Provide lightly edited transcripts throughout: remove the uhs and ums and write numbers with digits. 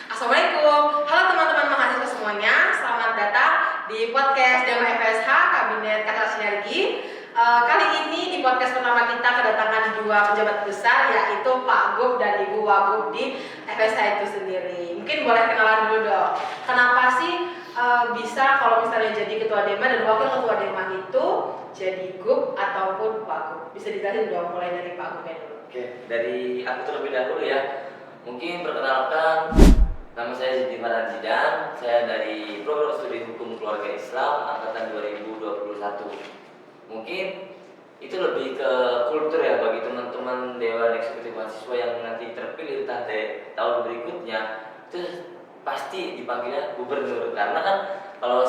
Assalamualaikum, halo teman-teman mahasiswa semuanya, selamat datang di podcast Dema FSH Kabinet Kata Sinergi. Kali ini di podcast pertama kita kedatangan dua pejabat besar, yaitu Pak Gub dan Ibu Wagub di FSH itu sendiri. Mungkin boleh kenalan dulu dong, kenapa sih bisa kalau misalnya jadi ketua Dema dan wakil ketua Dema itu jadi Gub ataupun Wagub? Bisa dijelasin dong, mulai dari Pak Gub dulu. Oke, dari aku terlebih dahulu ya. Mungkin perkenalkan, nama saya Zidni Farhan Zidan. Saya dari Program Studi Hukum Keluarga Islam Angkatan 2021. Mungkin itu lebih ke kultur ya bagi teman-teman Dewan Eksekutif Mahasiswa yang nanti terpilih entah di tahun berikutnya. Itu pasti dipanggilnya gubernur, karena kan kalau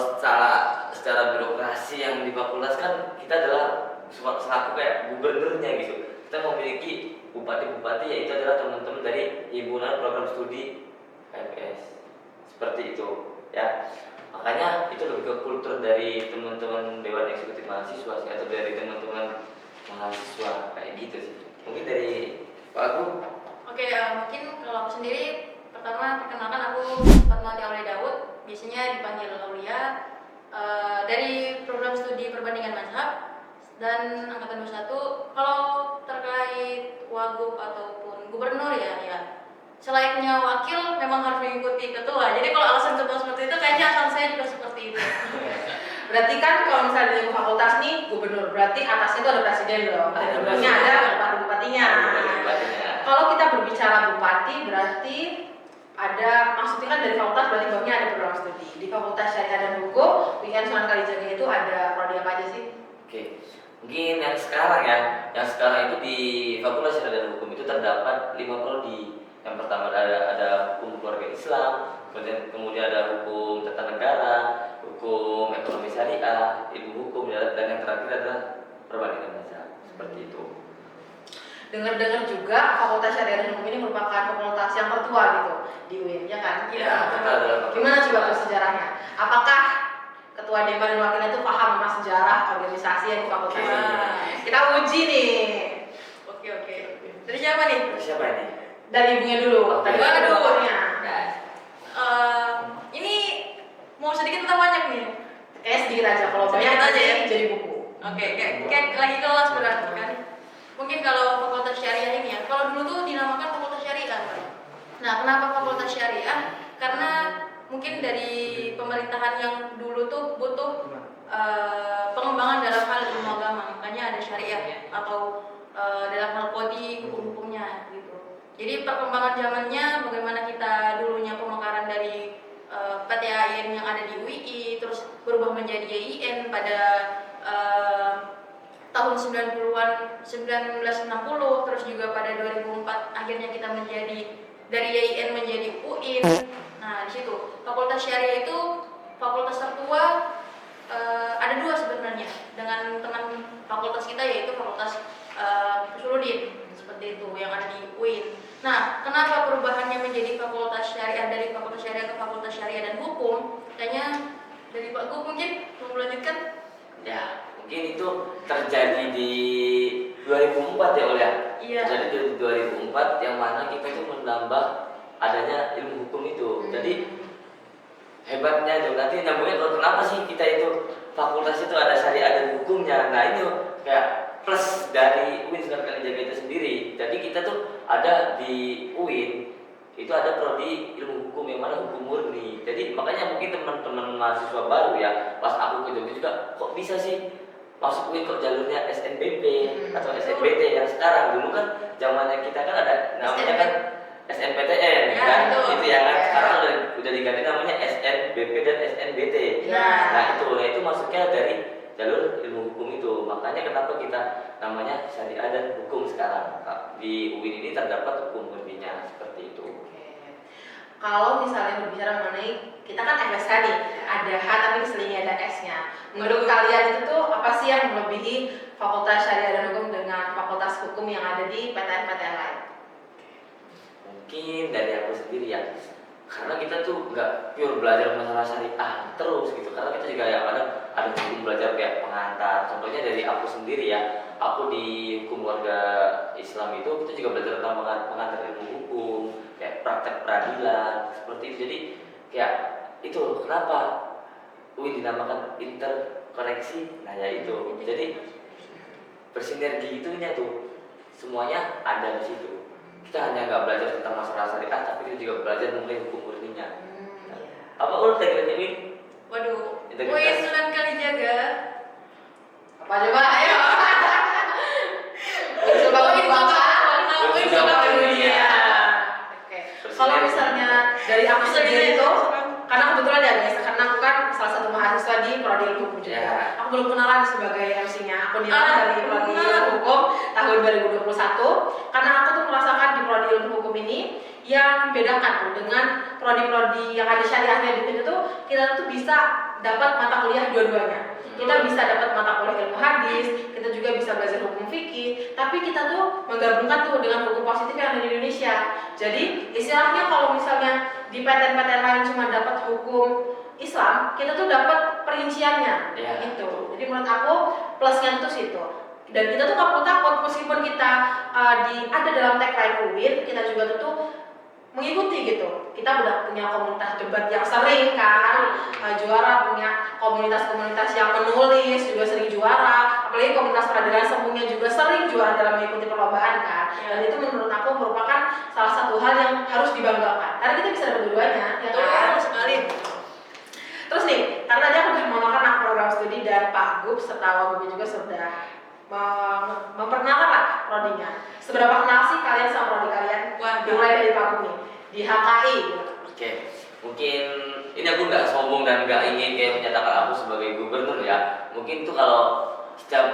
secara birokrasi yang di fakultas kan kita adalah selaku kayak gubernurnya gitu. Kita memiliki bupati-bupati, yaitu adalah teman-teman dari himpunan program studi HMS seperti itu ya. Makanya itu lebih ke kultur dari teman-teman Dewan Eksekutif Mahasiswa sih, atau dari teman-teman mahasiswa kayak gitu sih. Mungkin dari Pak Agung. Oke, mungkin kalau aku sendiri pertama perkenalkan aku Fatmawati Aulia Daud, biasanya dipanggil Aulia, dari program studi perbandingan mazhab dan angkatan 21. Kalau terkait wagub ataupun gubernur ya selayaknya wakil memang harus mengikuti ketua. Jadi kalau alasan ketua seperti itu, kayaknya alasan saya juga seperti itu. Berarti kan kalau misalnya di fakultas nih gubernur, berarti atasnya itu ada presiden dong, dan di bawahnya ada bupati-bupatinya. Kalau kita berbicara bupati, berarti ada, maksudnya kan dari fakultas berarti bawahnya ada program studi. Di Fakultas Syariah dan Hukum, UIN Sunan Kalijaga itu ada prodi apa aja sih? Oke, mungkin yang sekarang itu di Fakultas Syariah dan Hukum itu terdapat 5 prodi. Yang pertama ada hukum keluarga Islam, kemudian ada hukum tata negara, hukum ekonomi syariah, ilmu hukum, dan yang terakhir adalah perbandingan mazhab. Seperti itu. Dengar-dengar juga Fakultas Syariah dan Hukum ini merupakan fakultas yang tertua gitu di UIN, ya kan? Ya, betul. Gimana coba sejarahnya? Apakah ketua Dema dan wakilnya itu paham sama sejarah organisasi yang di fakultas ini? Kita uji nih. Oke. Dari siapa nih? Siapa ini? Dari ibunya dulu. Dari ibunya. Ini mau sedikit atau banyak nih? Sedikit aja. Kalau banyak Sedikit aja ya? jadi buku. Oke, kayak lagi kelas berarti kan. Mungkin kalau fakultas syariah ini ya, kalau dulu tuh dinamakan fakultas syariah. Nah, kenapa fakultas syariah? Karena mungkin dari pemerintahan yang dulu tuh butuh pengembangan dalam hal ilmu agama, makanya ada syariah atau dalam hal kodi hukum-hukumnya gitu. Jadi perkembangan zamannya, bagaimana kita dulunya pemekaran dari PTAIN yang ada di UII, terus berubah menjadi YIN pada tahun 90-an 1960, terus juga pada 2004 akhirnya kita menjadi dari YIN menjadi UIN. Nah, di situ Fakultas Syariah itu fakultas tertua, ada dua sebenarnya dengan teman fakultas kita, yaitu Fakultas Usuluddin seperti itu yang ada di UIN. Nah, kenapa perubahannya menjadi Fakultas Syariah dari Fakultas Syariah ke Fakultas Syariah dan Hukum? Kayaknya dari Pak Gub mungkin mau melanjutkan? Ya, mungkin itu terjadi di 2004 ya Oleh. Iya. Terjadi di 2004 yang mana kita itu menambah adanya ilmu hukum itu. Jadi hebatnya juga nanti nyambungnya kalau kenapa sih kita itu fakultas itu ada syariah dan hukumnya. Nah, ini kayak plus dari UIN Sunan Kalijaga itu sendiri. Jadi kita tuh ada di UIN itu ada prodi ilmu hukum yang mana hukum murni. Jadi makanya mungkin teman-teman mahasiswa baru ya, pas aku ke Jogja juga, kok bisa sih masuk UIN kok jalurnya SNBP atau SNBT yang sekarang. Dulu kan zamannya kita kan ada namanya kan SNPTN ya, kan, itu ya kan. Ya. Sekarang udah diganti namanya SNBP dan SNBT. Ya. Nah itu masuknya dari jalur ilmu hukum itu. Makanya kenapa kita namanya syariah dan hukum sekarang. Di UIN ini terdapat hukum murninya seperti itu. Kalau misalnya berbicara mengenai kita kan FSH nih, ada H tapi diselingi ada S-nya. Menurut kalian itu tuh apa sih yang melebihi Fakultas Syariah dan Hukum dengan Fakultas Hukum yang ada di PTN-PTN lain? Mungkin dari aku sendiri ya, karena kita tuh nggak pure belajar masalah syariah terus gitu. Karena kita juga ya kadang ada hukum belajar kayak pengantar. Contohnya dari aku sendiri ya, aku di hukum keluarga Islam itu kita juga belajar tentang pengantar ilmu hukum, kayak praktek peradilan seperti itu. Jadi kayak itu kenapa UIN dinamakan interkoneksi. Nah ya itu. Jadi bersinergi itunya tuh semuanya ada di situ. Kita hanya nggak belajar tentang masalah syariah, tapi kita juga belajar mengenai hukum murninya. Apa ul tagline ini? Waduh, Integritas. UIN Sunan Kalijaga. Apa coba? Ayo. Coba UIN bangsa. UIN Sunan Sunan Kalijaga. Dunia. Oke. Kalau misalnya dari aku sendiri itu, karena kebetulan ya guys, karena aku kan salah satu mahasiswa di Prodi Ilmu Hukum juga. Ya. Aku belum kenalan sebagai MC-nya. Aku Nila dari Prodi benar. Ilmu Hukum tahun 2021. Karena aku tuh merasakan di Prodi Ilmu Hukum ini yang membedakan tuh dengan prodi-prodi yang ada syariahnya di situ tuh, kita tuh bisa dapat mata kuliah dua-duanya. Kita bisa dapat mata kuliah ilmu hadis, kita juga bisa belajar hukum fikih, tapi kita tuh menggabungkan tuh dengan hukum positif yang ada di Indonesia. Jadi istilahnya kalau misalnya di PTN-PTN lain cuma dapat hukum Islam, kita tuh dapat perinciannya, Ya. gitu. Jadi menurut aku plusnya itu situ. Dan kita tuh gak perlu takut meskipun kita ada dalam tagline UIN, kita juga tuh mengikuti gitu. Kita udah punya komunitas debat yang sering kan, juara, punya komunitas-komunitas yang menulis juga sering juara, apalagi komunitas peradilan semuanya juga sering juara dalam mengikuti perlombaan kan. Dan itu menurut aku merupakan salah satu hal yang harus dibanggakan karena kita bisa dapat dua-duanya ya kan. Betul sekali. Terus nih, karena tadi aku udah mengenalkan anak program studi dan Pak Gub serta Wagub juga sudah memperkenalkan lah prodinya. Seberapa kenal sih kalian sama prodi kalian? Wah, Dimulai dari Pak Gub nih, di HKI gitu. Oke, mungkin ini aku nggak sombong dan nggak ingin kayak menyatakan aku sebagai gubernur ya. Mungkin tuh kalau setiap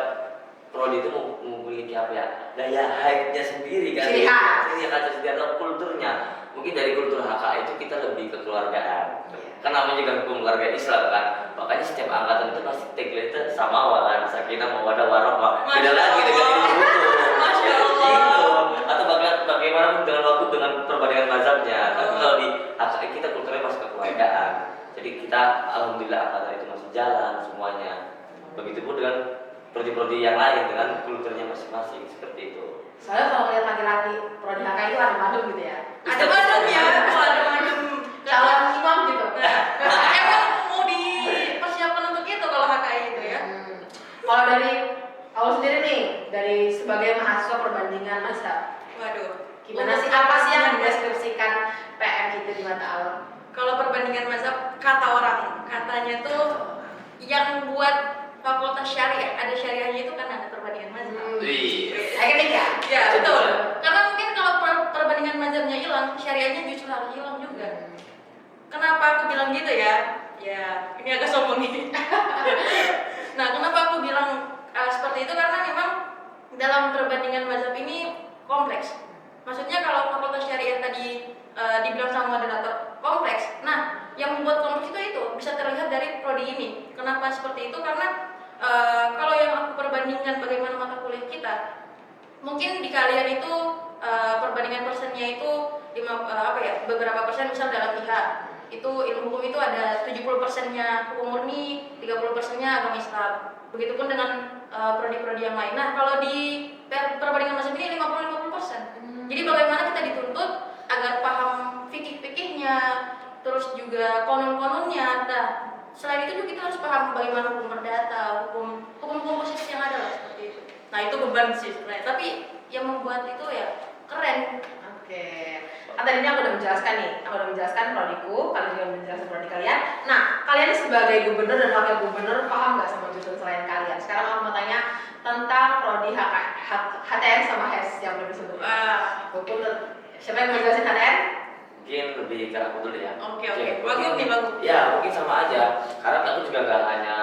prodi itu memiliki apa ya, daya hype-nya sendiri kan. Ciri khas. Ciri khasnya sendiri atau kulturnya. Mungkin dari kultur HKI itu kita lebih kekeluargaan. Kan namanya juga hukum keluarga Islam kan. Makanya setiap angkatan itu pasti tagline-nya sama kan, sakinah mawaddah warahmah. Beda lagi dengan ilmu hukum. Masya Allah. Gitu. Atau bagaimana dengan waktu dengan perbandingan mazhabnya. Tapi kalau di HKI kita kulturnya masih kekeluargaan. Jadi kita alhamdulillah angkatan itu masih jalan semuanya. Begitupun dengan prodi-prodi yang lain dengan kulturnya masing-masing seperti itu. Soalnya kalau ngeliat laki-laki prodi HKI itu ada madem gitu ya. Ada madem ya, ada madem. Calon imam gitu. Emang mau dipersiapkan untuk itu kalau HKI itu ya? Kalau dari awal sendiri nih, dari sebagai mahasiswa perbandingan mazhab, Waduh. gimana sih, apa sih yang mendeskripsikan PM itu di mata Allah? Kalau perbandingan mazhab, kata orang, katanya tuh yang buat fakultas syariah, ada syariahnya itu kan ada perbandingan mazhab. Wih. Akademik ya? Ya betul. Karena mungkin kalau perbandingan mazhabnya hilang, syariahnya justru harus hilang juga. Kenapa aku bilang gitu ya? Ya, ini agak sombong nih. Nah, kenapa aku bilang seperti itu? Karena memang dalam perbandingan mazhab ini kompleks. Maksudnya kalau fakultas syariah tadi dibilang sama moderator kompleks. Nah, yang membuat kompleks itu bisa terlihat dari prodi ini. Kenapa seperti itu? Karena kalau yang aku perbandingkan bagaimana mata kuliah kita, mungkin di kalian itu perbandingan persennya itu beberapa persen misal dalam IHA itu ilmu hukum itu ada 70%-nya hukum murni, 30%-nya agama Islam. Begitupun dengan prodi-prodi yang lain. Nah, kalau di perbandingan mazhab ini 50-50%. Jadi bagaimana kita dituntut agar paham fikih-fikihnya, terus juga konon-kononnya. Nah, selain itu juga kita harus paham bagaimana hukum perdata, hukum positif yang ada lah seperti itu. Nah, itu beban sih sebenarnya. Tapi yang membuat itu ya keren. Oke. Kan tadi ini aku udah menjelaskan nih, aku udah menjelaskan prodiku, kalian juga menjelaskan prodi kalian. Nah, kalian ini sebagai gubernur dan wakil gubernur paham nggak sama jurusan selain kalian? Sekarang aku mau tanya tentang prodi HTN sama HES yang belum disebut. Hukum, siapa yang mau jelasin HTN? Mungkin lebih ke aku dulu ya. Oke. Bagus nih, bagus. Ya mungkin sama aja. Karena aku juga nggak hanya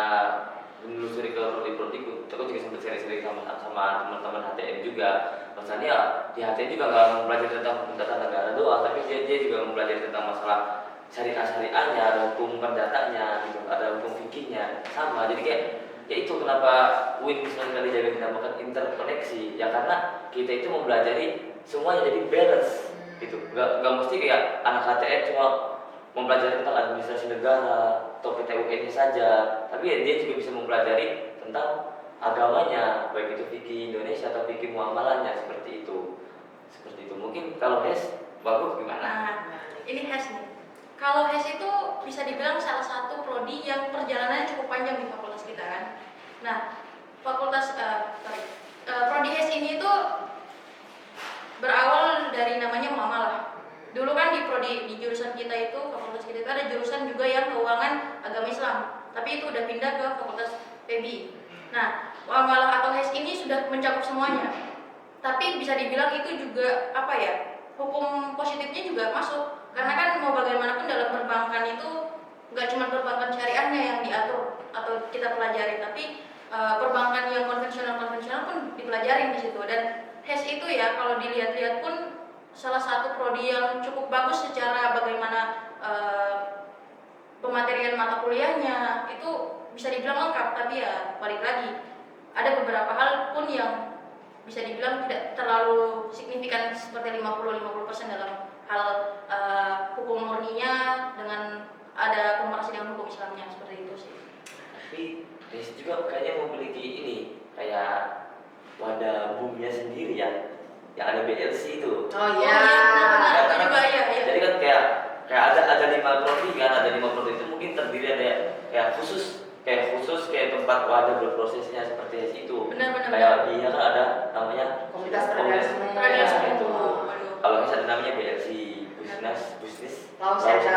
menelusuri ke prodi-prodiku, aku juga sempat sering-sering sama teman-teman HTN juga. Maksudnya di HTN juga nggak mempelajari tentang hukum tata negara doang, tapi dia juga mempelajari tentang masalah syariahnya, ada hukum perdatanya, gitu, ada hukum fikihnya, sama. Jadi kayak ya itu kenapa UIN Sunan Kalijaga dinamakan interkoneksi ya, karena kita itu mempelajari semuanya jadi balance gitu. Nggak mesti kayak anak HTN cuma mempelajari tentang administrasi negara atau PT UN-nya saja, tapi ya dia juga bisa mempelajari tentang agamanya, baik itu fikih Indonesia atau fikih muamalahnya seperti itu. Mungkin kalau HES bagus gimana? Nah, ini HES nih. Kalau HES itu bisa dibilang salah satu prodi yang perjalanannya cukup panjang di fakultas kita kan. Nah, prodi HES ini itu berawal dari namanya muamalah. Dulu kan di jurusan kita itu, fakultas kita itu ada jurusan juga yang keuangan agama Islam, tapi itu udah pindah ke fakultas PBI. Nah, muamalah atau HES ini sudah mencakup semuanya. Tapi bisa dibilang itu juga hukum positifnya juga masuk, karena kan mau bagaimanapun dalam perbankan itu nggak cuma perbankan syariahnya yang diatur atau kita pelajari, tapi perbankan yang konvensional pun dipelajari di situ. Dan HES itu ya kalau dilihat-lihat pun salah satu prodi yang cukup bagus secara bagaimana pematerian mata kuliahnya itu bisa dibilang lengkap. Tapi ya balik lagi, ada beberapa hal pun yang bisa dibilang tidak terlalu signifikan seperti 50% dalam hal hukum murninya dengan ada komparasi dengan hukum Islamnya, seperti itu sih. Tapi HES juga kayaknya memiliki ini kayak wadah boomnya sendiri ya, yang ada BLC itu. Oh iya, benar, itu juga ya. Jadi kan kayak ada 5 prodi kan, ada 5 prodi itu mungkin terdiri ada kayak khusus kayak tempat wadah berprosesnya seperti HES itu. Benar. Kayak dia kan ada namanya Komunitas peradilan peradilan semu. semu. Kalau HES ada namanya BLC, bisnis Law Center.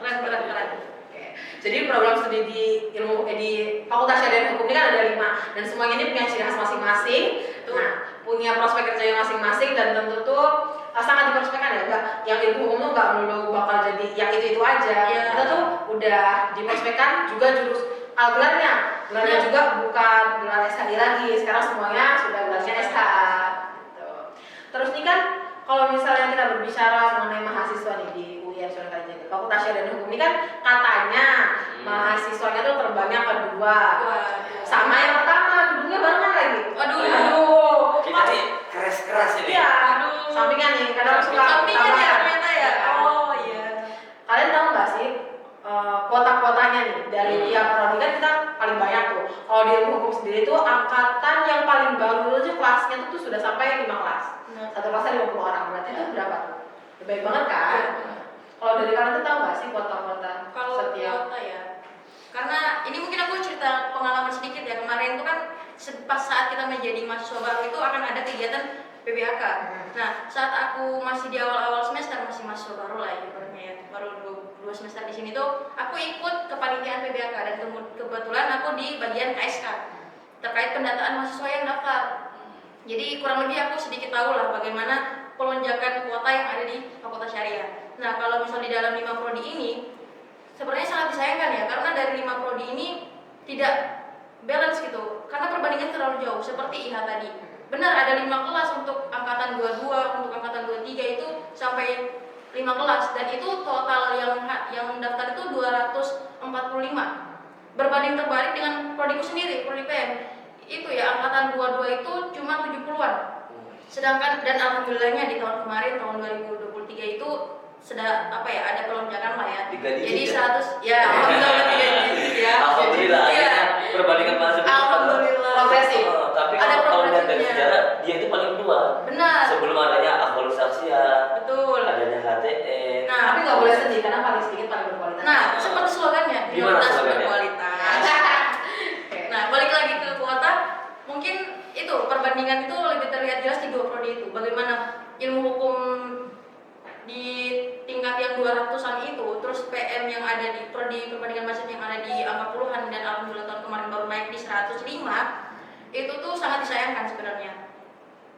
Keren. Oke. Jadi program studi di di Fakultas Syariah dan Hukum ini kan ada 5 dan semuanya ini punya ciri khas masing-masing. Nah, punya prospek kerja yang masing-masing dan tentu tuh sangat diprospekkan ya, enggak yang ilmu hukum tuh enggak melulu bakal jadi yang itu aja. Iya. Kita tuh udah diprospekkan juga gelarnya juga bukan gelar SHI lagi, sekarang semuanya sudah gelarnya SH. Gitu. Terus nih kan kalau misalnya kita berbicara mengenai mahasiswa nih di UIN Surakarta, Fakultas Syariah dan Hukum ini kan katanya mahasiswanya tuh terbanyak kedua. Sama yang pertama, gedungnya barengan lagi. Aduh. Kita nih keras ini. Iya, sampingan nih, kadang suka Sampingan ya ternyata ya. Oh iya. Kalian tahu nggak sih kuota-kuotanya nih dari tiap prodi kan kita paling banyak tuh. Kalau di ilmu hukum sendiri tuh angkatan yang paling baru aja kelasnya tuh sudah sampai 5 kelas. Satu kelasnya 50 orang, berarti itu berapa tuh? Baik banget kan? Kalau dari kalian tuh tahu nggak sih kuota-kuota Kalau setiap? kuota ya, karena ini mungkin aku cerita pengalaman sedikit ya. Kemarin itu kan pas saat kita menjadi mahasiswa baru itu akan ada kegiatan PBAK. Nah, saat aku masih di awal-awal semester, masih mahasiswa baru lah ibaratnya ya, baru 2 semester di sini tuh, aku ikut kepanitiaan PBAK dan kebetulan aku di bagian KSK terkait pendataan mahasiswa yang daftar. Jadi kurang lebih aku sedikit tahu lah bagaimana pelonjakan kuota yang ada di Fakultas Syariah. Nah, kalau misal di dalam 5 prodi ini sebenarnya sangat disayangkan ya, karena dari 5 prodi ini tidak balance gitu, karena perbandingan terlalu jauh. Seperti IHA tadi, benar ada 5 kelas untuk angkatan 22, untuk angkatan 23 itu sampai 5 kelas, dan itu total yang daftar itu 245. Berbanding terbalik dengan prodiku sendiri, prodi PM itu ya angkatan 22 itu cuma 70-an. Sedangkan dan alhamdulillahnya di tahun kemarin, tahun 2023 itu ada pelonjakan lah ya. Jadi 100 ya alhamdulillah 3 digit ya. Alhamdulillah. Iya. Perbandingan masa Alhamdulillah. Progresif. Tapi Ada kalau lihat dari progresifnya. sejarah dia itu paling tua. Benar. Sebelum adanya Akhbarus Saksiyah, Betul. adanya HTN. Nah, Tapi nggak boleh sedih karena paling sedikit paling berkualitas. Nah, seperti slogannya, Gimana minoritas slogannya? berkualitas. Nah, balik lagi ke kuota, mungkin itu perbandingan itu lebih terlihat jelas di 2 prodi itu. Bagaimana ilmu hukum di tingkat yang 200-an itu, terus PM yang ada di prodi perbandingan mahasiswa yang ada di angka puluhan, dan alhamdulillah tahun kemarin baru naik di 105, itu tuh sangat disayangkan sebenarnya.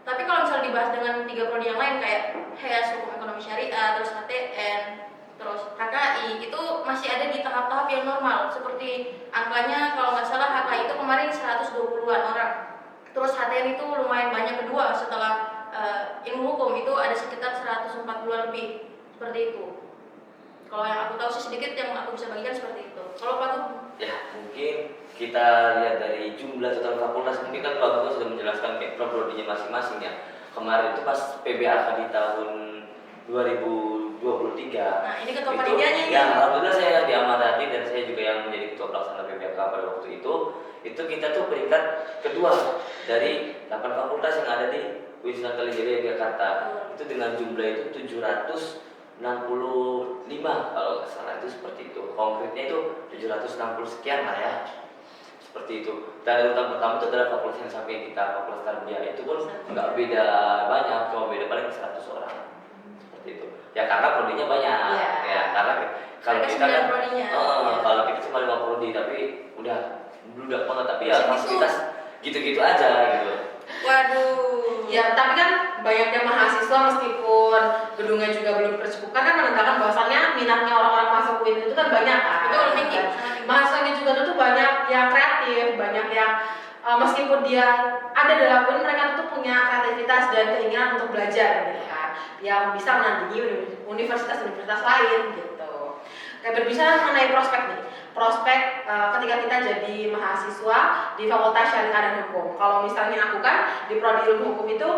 Tapi kalau misalnya dibahas dengan 3 prodi yang lain kayak HES, Hukum Ekonomi Syariah, terus HTN, terus KKI, itu masih ada di tahap-tahap yang normal. Seperti angkanya kalau nggak salah HKI itu kemarin 120-an orang. Terus HTN itu lumayan banyak kedua setelah ilmu hukum itu ada sekitar 140-an lebih, seperti itu. Kalau yang aku tahu sih sedikit yang aku bisa bagikan seperti itu. Kalau Pak Gub? Ya, mungkin kita lihat dari jumlah total fakultas, mungkin kan Pak Gub sudah menjelaskan kayak prodinya masing-masing ya. Kemarin itu pas PBAK di tahun 2022 2023. Nah, ini ketua Itu, panitianya ini. ya alhamdulillah saya diamanati dan saya juga yang menjadi ketua pelaksana PPK pada waktu itu kita tuh peringkat kedua dari 8 fakultas yang ada di Wisma Atlet Jakarta. Itu dengan jumlah itu 765 kalau nggak salah, itu seperti itu. Konkretnya itu 760 sekian lah ya. Seperti itu. Dan urutan pertama itu adalah fakultas yang sampai kita, fakultas tarbiyah. Itu pun nggak beda banyak, cuma beda paling 100 orang. Seperti itu. Ya karena prodinya banyak. Iya. Ya karena kalau Ada kita kan 9 prodinya. kalau kita cuma 5 prodi tapi udah bludak banget, tapi ya Segitu. fasilitas gitu-gitu aja gitu. Waduh. Ya, tapi kan banyaknya mahasiswa meskipun gedungnya juga belum tercukupkan kan menandakan bahwasannya minatnya orang-orang masuk UIN itu kan banyak kan. Betul, tinggi. Dan Sangat tinggi. mahasiswanya juga tuh banyak yang kreatif, banyak yang meskipun dia ada dalam UIN, mereka tuh punya kreativitas dan keinginan untuk belajar gitu kan, yang bisa menandingi universitas-universitas lain gitu. Kayak berbicara mengenai prospek nih, prospek ketika kita jadi mahasiswa di Fakultas Syariah dan Hukum. Kalau misalnya aku kan di prodi ilmu hukum itu,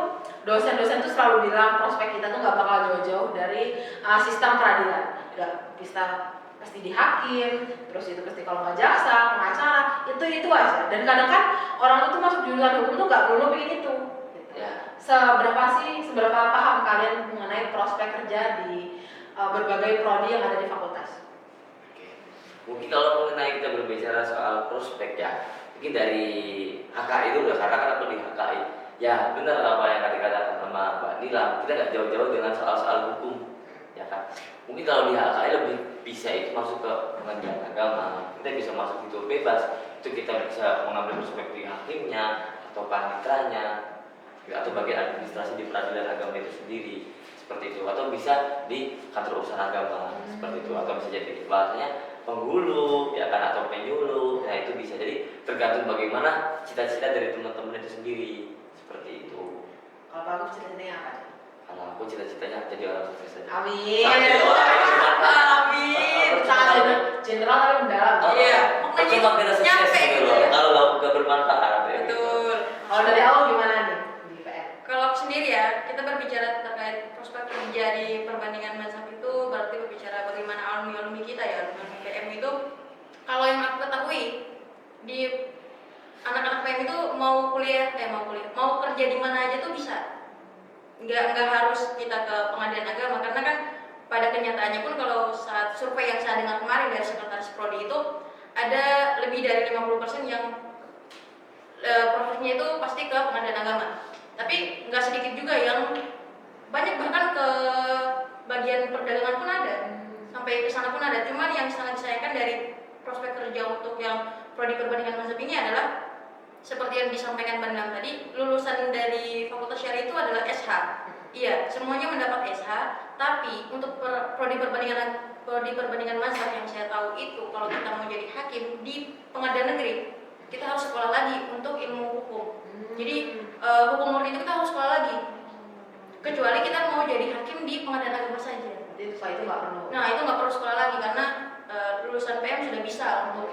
dosen-dosen tuh selalu bilang prospek kita tuh nggak bakal jauh-jauh dari sistem peradilan. Nggak bisa pasti di hakim, terus itu pasti kalau nggak jaksa, pengacara, itu aja. Dan kadang kan orang itu masuk jurusan hukum tuh nggak melulu pengen itu. Gitu. Ya. Seberapa paham kalian mengenai prospek kerja di berbagai prodi yang ada di fakultas? Mungkin kalau mengenai kita berbicara soal prospek ya, mungkin dari HKI itu udah, karena kan aku di HKI. Ya benar apa yang dikatakan sama Mbak Nila, kita nggak jauh-jauh dengan soal-soal hukum, ya kan. Mungkin kalau di HKI lebih bisa itu masuk ke pengadilan agama, kita bisa masuk itu bebas, itu kita bisa mengambil prospek di hakimnya atau panitranya, atau bagian administrasi di peradilan agama itu sendiri, seperti itu. Atau bisa di kantor urusan agama, seperti itu. Atau bisa jadi bahasanya penghulu, ya kan, atau penyuluh. Nah itu bisa, jadi tergantung bagaimana cita-cita dari teman-teman itu sendiri, seperti itu. Kalau aku cita-citanya apa? Kalau aku cita-citanya jadi orang sukses saja. Amin. Sampai orang yang bermanfaat. Amin. Sangat general tapi mendalam. Iya. Percuma kita sukses Nyampe gitu gitu loh, ya. kalau nggak bermanfaat ya. Gitu. Betul. Kalau dari awal gimana nih di PN? Kalau aku sendiri ya, kita berbicara terkait prospek kerja di perbandingan mazhab itu berarti berbicara bagaimana alumni-alumni kita ya, alumni PM itu. Kalau yang aku ketahui di anak-anak PM itu mau kerja di mana aja tuh bisa. Nggak harus kita ke pengadilan agama, karena kan pada kenyataannya pun kalau saat survei yang saya dengar kemarin dari sekretaris prodi itu ada lebih dari 50% yang profesinya itu pasti ke pengadilan agama. Tapi nggak sedikit juga yang banyak, bahkan ke bagian perdagangan pun ada, sampai ke sana pun ada. Cuman yang sangat disayangkan dari prospek kerja untuk yang prodi perbandingan mazhab ini adalah seperti yang disampaikan Mbak Nilam tadi, lulusan dari Fakultas Syariah itu adalah SH. Iya, semuanya mendapat SH, tapi untuk prodi perbandingan mazhab yang saya tahu itu, kalau kita mau jadi hakim di pengadilan negeri, kita harus sekolah lagi untuk ilmu hukum. Jadi hukum murni itu kita harus sekolah lagi. Kecuali kita mau jadi hakim di pengadilan agama saja. Jadi setelah itu nggak perlu. Nah, itu nggak perlu sekolah lagi karena lulusan PM sudah bisa untuk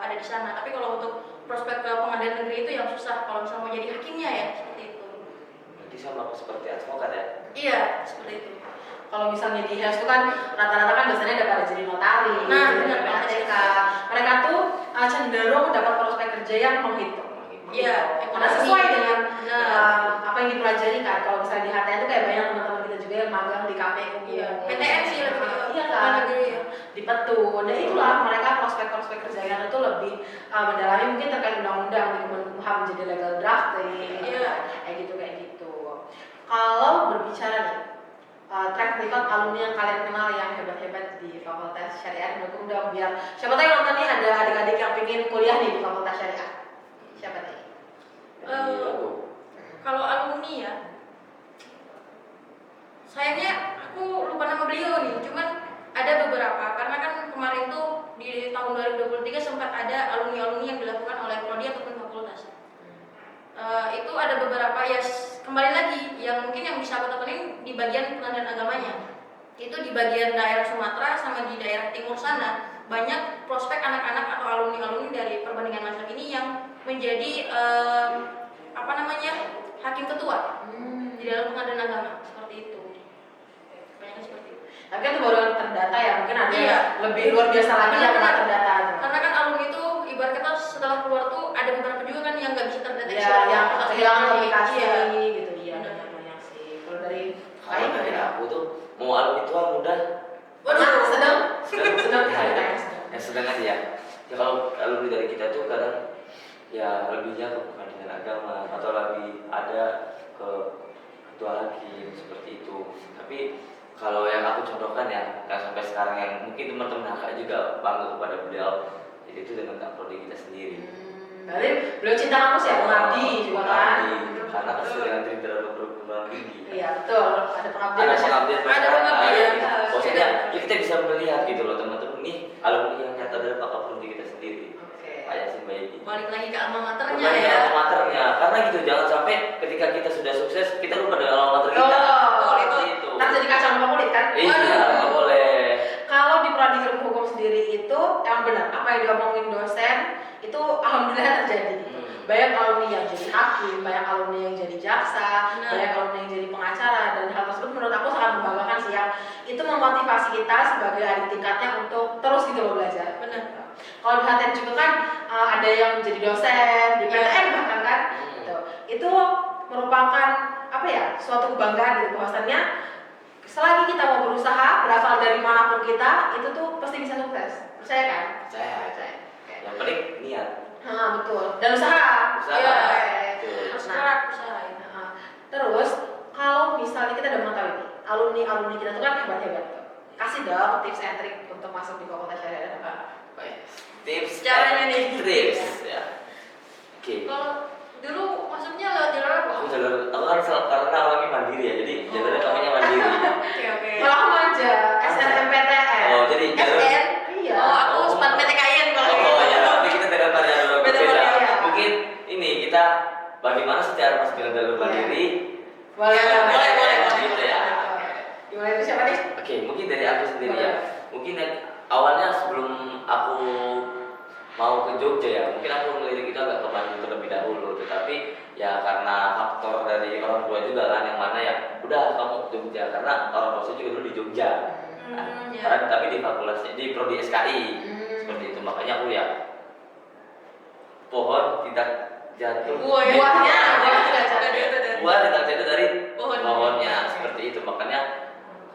ada di sana. Tapi kalau untuk prospek ke pengadilan negeri itu yang susah kalau misalnya mau jadi hakimnya ya, seperti itu. Berarti sama seperti advokat ya? Iya, seperti itu. Kalau misalnya di HES itu kan rata-rata kan biasanya ada pada jadi notaris, Nah, jadi benar, PPK. Mereka tuh cenderung dapat prospek kerja yang menghitung. Iya, Karena sesuai dengan Nah. apa yang dipelajari kan. Kalau misalnya di HTN itu kayak banyak teman-teman kita juga yang magang di KPU. Iya, PTN sih lebih Iya kan. negeri ya. Di Petun. Dan itulah mereka prospek-prospek kerja yang itu lebih mendalami mungkin terkait undang-undang di Kemenkumham menjadi legal drafting. Iya. Kayak gitu. Kalau berbicara nih track record alumni yang kalian kenal yang hebat-hebat di Fakultas Syariah dan Hukum, dong, biar siapa tahu yang nonton nih ada adik-adik yang pengen kuliah nih di Fakultas Syariah. Siapa nih? Kalau alumni ya, sayangnya aku lupa nama beliau nih. Cuman ada beberapa, karena kan kemarin tuh di tahun 2023 sempat ada alumni-alumni yang dilakukan oleh prodi ataupun fakultas. Itu ada beberapa ya, kembali lagi yang mungkin yang bisa aku tekenin di bagian pengadilan agamanya. Itu di bagian daerah Sumatera sama di daerah timur sana banyak prospek anak-anak atau alumni-alumni dari perbandingan mazhab ini yang menjadi hakim ketua di dalam pengadilan agama, seperti itu. Banyak seperti itu. Tapi kan itu baru yang terdata ya, mungkin ada Iya. yang lebih luar biasa lagi yang nggak terdata. Karena kan alumni itu ibarat kata setelah keluar tuh ada beberapa juga kan yang nggak bisa terdeteksi. Ya, yang kehilangan komunikasi Iya. gitu, iya banyak sih. Kalau dari Kalau dari aku tuh mau alumni tua muda Waduh, sedang sedang sedang yang sedang aja ya. Ya kalau alumni dari kita tuh kadang ya lebihnya ke pengadilan agama atau lebih ada ke ketua hakim seperti itu. Tapi kalau yang aku contohkan ya, yang sampai sekarang yang mungkin teman-teman kakak juga bangga kepada beliau, jadi itu dengan kak prodi kita sendiri. Berarti beliau cinta kampus ya, mengabdi juga kan? Mengabdi, karena kan sesuai dengan kriteria perguruan tinggi. Iya betul, ada pengabdian. Ada pengabdian Ada masyarakat. pengabdian. Maksudnya ya kita bisa melihat gitu loh teman-teman nih alumni yang nyata dari pak prodi kita sendiri. Oke. Pak Yasin Bayi. balik lagi ke alma maternya Bukan ya. alma maternya, karena gitu jangan sampai ketika kita sudah sukses kita lupa dengan alma mater kita. Oh, Seperti itu. Ntar jadi kacau sama kulit kan? Iya, Waduh. nggak boleh. Kalau di prodi ilmu hukum sendiri itu yang benar apa yang diomongin dosen itu alhamdulillah terjadi. Banyak alumni yang jadi hakim, banyak alumni yang jadi jaksa, Benar. banyak alumni yang jadi pengacara, dan hal tersebut menurut aku sangat membanggakan sih yang itu memotivasi kita sebagai adik tingkatnya untuk terus gitu loh belajar. Benar. Kalau di HTN juga kan ada yang jadi dosen di PTN bahkan kan, gitu. Itu merupakan apa ya suatu kebanggaan gitu bahwasannya selagi kita mau berusaha berasal dari manapun kita itu tuh pasti bisa sukses, percaya kan? Saya. Yang penting niat. Betul. Dan usaha. Usaha. Iya. Betul. Harus Nah, keras usahain. terus kalau misalnya kita udah mengetahui nih, alumni kita tuh kan hebat-hebat tuh. Kasih dong tips and trick untuk masuk di Fakultas Syariah dan apa? Baik. Tips Caranya and nih. Tips ya. Oke. Kalau dulu maksudnya lewat jalur apa? Aku kan karena orangnya mandiri ya, jadi jalurnya namanya mandiri. Oke. Kalau aku manja, SNMPTN. Oh, jadi jalur. SN? Iya. Oh, aku span PTKIN kalau Oh gitu. ya, nanti kita dengan varian jalur Beda berbeda. varian. Mungkin ini kita bagaimana secara masuk dengan jalur mandiri. Boleh. Gitu ya. Gimana itu siapa nih? Oke, mungkin dari aku sendiri ya. Mungkin awalnya sebelum aku mau ke Jogja ya, mungkin aku melirik itu agak ke Bandung terlebih dahulu, tetapi ya karena faktor dari orang tua juga kan yang mana ya udah kamu ke Jogja karena orang tua saya juga dulu di Jogja. Ya. Tapi di fakultasnya di prodi SKI seperti itu, makanya aku ya pohon tidak jatuh Buahnya tidak jatuh. buah tidak jatuh dari Pohonnya. pohonnya seperti itu, makanya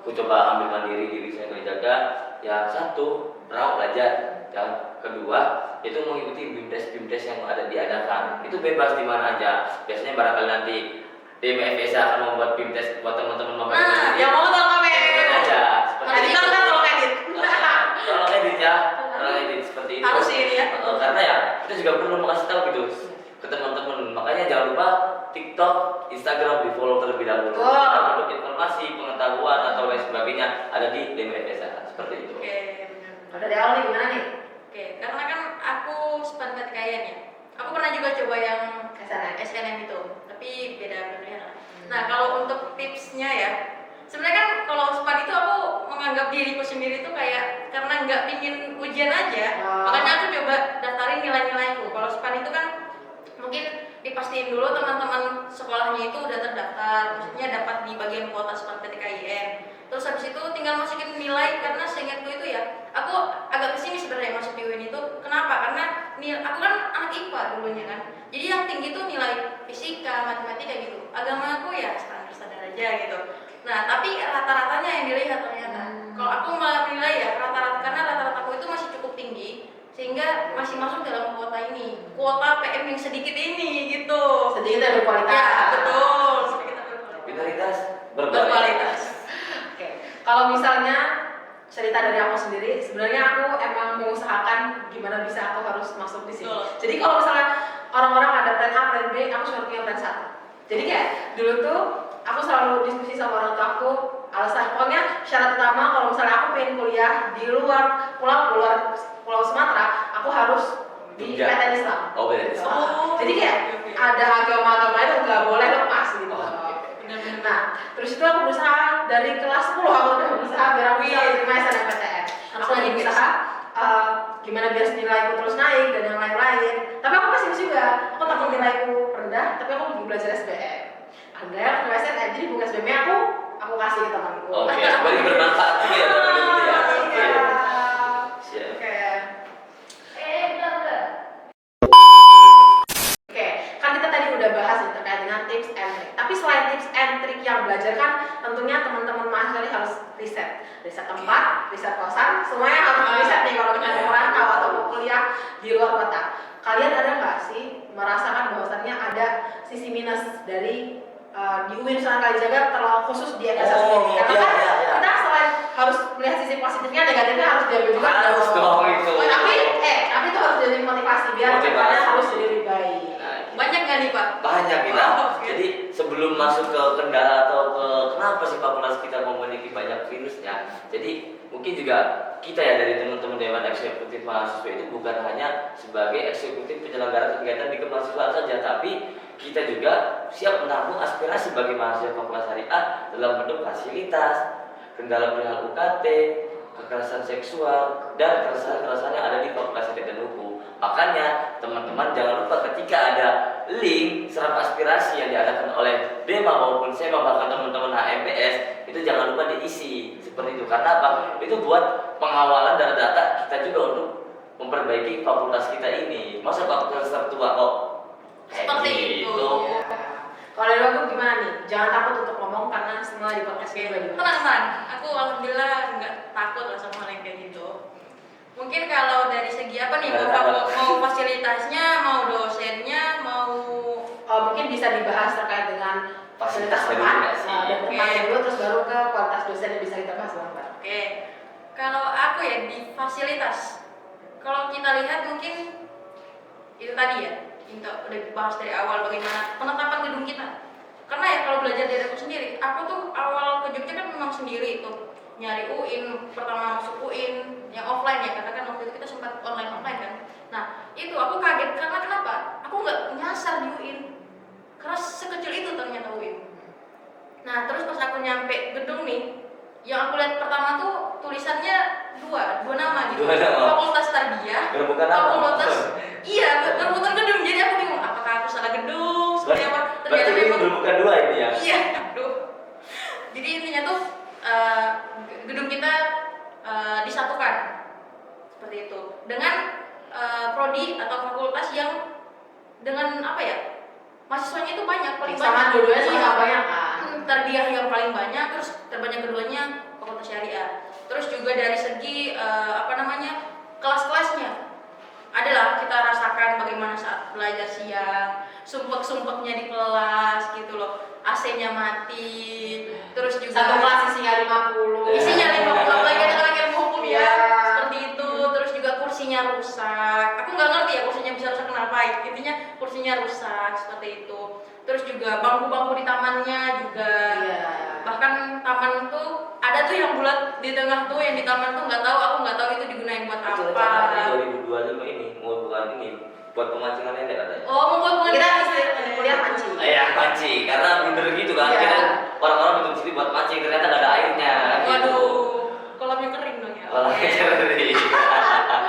aku coba ambil mandiri diri saya menjaga ya satu rawat belajar dan kedua itu mengikuti BIMDes yang ada diadakan itu bebas di mana aja, biasanya barangkali nanti DMFS akan membuat BIMDes buat teman-teman Nah, yang mau tolong kami. aja seperti Nanti itu. kalau edit. Tolong edit ya, tolong edit seperti itu. Harus ini ya. Karena ya kita juga perlu mengasih tahu gitu ke teman-teman. Makanya jangan lupa TikTok, Instagram di follow terlebih dahulu. Wow. Karena untuk informasi, pengetahuan atau lain sebagainya ada di DMFS seperti itu. Oke, benar. Kalau dari awal nih gimana nih? Oke, karena kan aku span PTKIN ya. Aku pernah juga coba yang SNM itu, tapi beda benernya lah. Nah, kalau untuk tipsnya ya, sebenarnya kan kalau span itu aku menganggap diriku sendiri itu kayak karena nggak pingin ujian aja, makanya aku coba daftarin nilai-nilaiku. Kalau span itu kan mungkin dipastiin dulu teman-teman sekolahnya itu udah terdaftar, maksudnya dapat di bagian kuota span PTKIN. Terus habis itu tinggal masukin nilai, karena seingatku itu ya, aku agak kesini sebenarnya masuk di UIN itu. Kenapa? Karena aku kan anak IPA dulunya kan, jadi yang tinggi tuh nilai fisika, matematika gitu. Agama aku ya standar-standar aja gitu. Nah, tapi rata-ratanya yang dilihat ternyata. Kalau aku malah menilai ya rata-rata, karena rata-rata aku itu masih cukup tinggi, sehingga masih masuk dalam kuota ini, kuota PM yang sedikit ini gitu. Sedikit dan berkualitas. Ya, betul, sedikit dan berkualitas. Minoritas Berkualitas. Oke. Kalau misalnya cerita dari aku sendiri, sebenarnya aku emang mengusahakan gimana bisa aku harus masuk di sini. Betul. Jadi kalau misalnya orang-orang ada plan A, plan B, aku selalu punya plan 1. Jadi kayak dulu tuh aku selalu diskusi sama orang tua aku, alasan pokoknya syarat utama kalau misalnya aku pengen kuliah di luar Pulau Sumatera, aku harus di Jogja. PTN Islam. Oh, beda. Oh, Jadi kayak oke. ada agama-agama itu nggak boleh lepas gitu. Oh, oke. Benar-benar. Nah, terus itu aku berusaha dari kelas 10 aku udah berusaha biar aku bisa diterima SNMPTN. Harus Aku lagi lanjut. berusaha gimana biar nilaiku terus naik dan yang lain-lain. Tapi aku pesimis juga. Aku takut nilaiku rendah, tapi aku lagi belajar SBM. Alhamdulillah aku SNM, jadi bukan SBM aku aku kasih ke temanku. Oke, berarti bermanfaat juga ya teman ini ya. Oke. Iya. Siap. Oke. Oke, kan kita tadi udah bahas nih terkait dengan tips and trick. Tapi selain tips and trick yang belajar kan tentunya teman-teman mahasiswa ini harus riset tempat, riset kosan, semuanya harus riset nih kalau kita mau merantau atau mau kuliah di luar kota. Kalian ada nggak sih merasakan bahwasannya ada sisi minus dari di UIN Sunan Kalijaga terlalu khusus di FSH sendiri? Karena kan kita selain harus melihat sisi positifnya, negatifnya harus diambil juga. Harus dong itu. Tapi itu harus jadi motivasi biar Motivasi. kita harus jadi lebih baik. Nah, Banyak nggak nih Pak? banyak kita. Oh, oke. Jadi sebelum masuk ke kendala atau ke kenapa sih fakultas kita memiliki banyak minusnya, jadi mungkin juga kita ya dari teman-teman Dewan Eksekutif Mahasiswa itu bukan hanya sebagai eksekutif penyelenggara kegiatan di kemahasiswaan saja, tapi kita juga siap menampung aspirasi bagi mahasiswa Fakultas Syariah dalam bentuk fasilitas, kendala perihal UKT, kekerasan seksual, dan keresahan-keresahan yang ada di Fakultas Syariah dan Hukum. Makanya teman-teman jangan lupa ketika ada link serap aspirasi yang diadakan oleh DEMA maupun SEMA, bahkan teman-teman HMPS, itu jangan lupa diisi seperti itu. Karena apa? Itu buat pengawalan data kita juga untuk memperbaiki fakultas kita ini. Masa fakultas tertua kok Seperti itu. Ya. Kalau dari aku gimana nih? Jangan takut untuk ngomong karena semua di podcast ini bagi. Tenang. Aku alhamdulillah nggak takut lah sama hal yang kayak gitu. Mungkin kalau dari segi apa nih, mau fasilitasnya, mau dosennya, mau Mungkin bisa dibahas terkait dengan fasilitas Fasilitas tempat dulu nggak sih? dan tempat Oke. dulu, terus baru ke kualitas dosen yang bisa kita bahas banget. Oke, kalau aku ya di fasilitas, kalau kita lihat mungkin itu tadi ya, kita udah dibahas dari awal bagaimana penetapan gedung kita. Karena ya kalau belajar dari aku sendiri, aku tuh awal ke Jogja kan memang sendiri tuh nyari UIN, pertama masuk UIN yang offline ya, karena kan waktu itu kita sempat online kan. Nah itu aku kaget karena kenapa? Aku nggak nyasar di UIN, karena sekecil itu ternyata UIN. Nah terus pas aku nyampe gedung nih, yang aku lihat pertama tuh tulisannya dua nama gitu. Dua nama. Fakultas Tarbiyah, Berebutan nama. fakultas iya berebutan gedung. Jadi aku bingung apakah aku salah gedung seperti apa. Berarti ini belum bukan dua ini ya? Iya, aduh. Jadi intinya tuh gedung kita disatukan seperti itu dengan prodi atau fakultas yang dengan apa ya, mahasiswanya itu banyak, paling Sama banyak. dua-duanya Iya. sama banyak kan. Tarbiyah yang paling banyak, terus terbanyak keduanya fakultas syariah. Terus juga dari segi kelas-kelasnya adalah kita rasakan bagaimana saat belajar siang, sumpek-sumpeknya di kelas gitu loh, AC-nya mati, terus juga Satu kelas isinya 50. isinya 50, apalagi ada lagi yang hukum ya, Iya. seperti itu. Terus juga kursinya rusak, aku nggak ngerti ya kursinya bisa rusak kenapa, intinya kursinya rusak seperti itu. Terus juga bangku-bangku di tamannya juga, Iya. bahkan taman tuh ada tuh yang bulat di tengah tuh, yang di taman tuh aku nggak tahu itu digunain buat Itu apa. rencananya 2025 ini mau bukan ini buat pemancingan nenek katanya. Oh, mau buat Kita pemancingan. kuliah mancing. Iya mancing, karena bener gitu kan. Iya. Kita orang-orang bentuk sini buat mancing, ternyata nggak ada airnya. Waduh, kolamnya kering dong ya. Kalau Oke.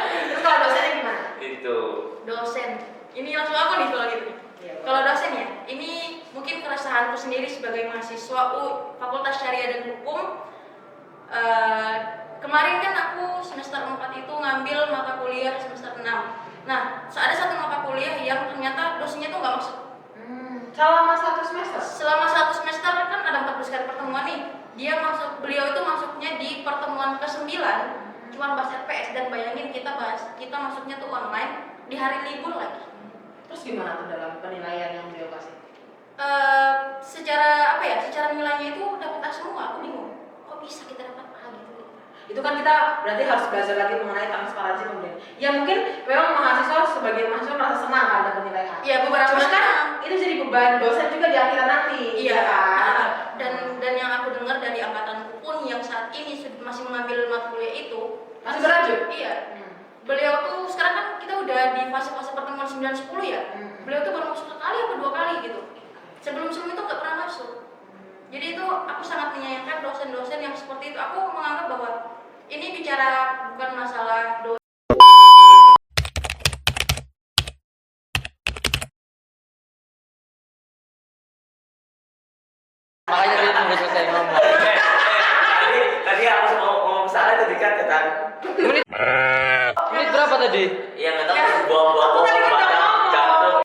Terus kalau dosennya gimana? itu. Dosen, ini langsung aku nih kalau gitu. Iya. Kalau dosen ya, ini mungkin keresahanku sendiri sebagai mahasiswa Fakultas Syariah dan Hukum. Kemarin kan aku semester 4 itu ngambil mata kuliah semester 6. Nah, ada satu mata kuliah yang ternyata dosennya tuh nggak masuk. Selama satu semester. Selama satu semester kan ada 14 kali pertemuan nih. Beliau itu masuknya di pertemuan ke-9, cuma bahas RPS, dan bayangin kita masuknya tuh online di hari libur lagi. Terus gimana tuh dalam penilaian yang beliau kasih? Secara nilainya itu dapat A semua, aku bingung. Kok bisa kita dapat A gitu? Itu kan kita berarti harus belajar lagi mengenai transparansi kemudian. Ya mungkin memang mahasiswa sebagian mahasiswa merasa senang kan dapat nilai A. Iya, beberapa Cuma kan senang. itu jadi beban dosen juga di akhirat nanti. Iya ya kan? dan yang aku dengar dari angkatanku pun yang saat ini masih mengambil mata kuliah itu Masih berlanjut? Iya. Beliau tuh sekarang kan kita udah di fase-fase pertemuan 9-10 ya. Beliau tuh baru masuk sekali atau 2 kali gitu. Sebelum itu nggak pernah masuk. Jadi itu aku sangat menyayangkan dosen-dosen yang seperti itu. Aku menganggap bahwa ini bicara bukan masalah dosen. Makanya dia udah selesai ngomong. dikat ya Tan. Menit berapa tadi? Iya nggak tahu buang-buang.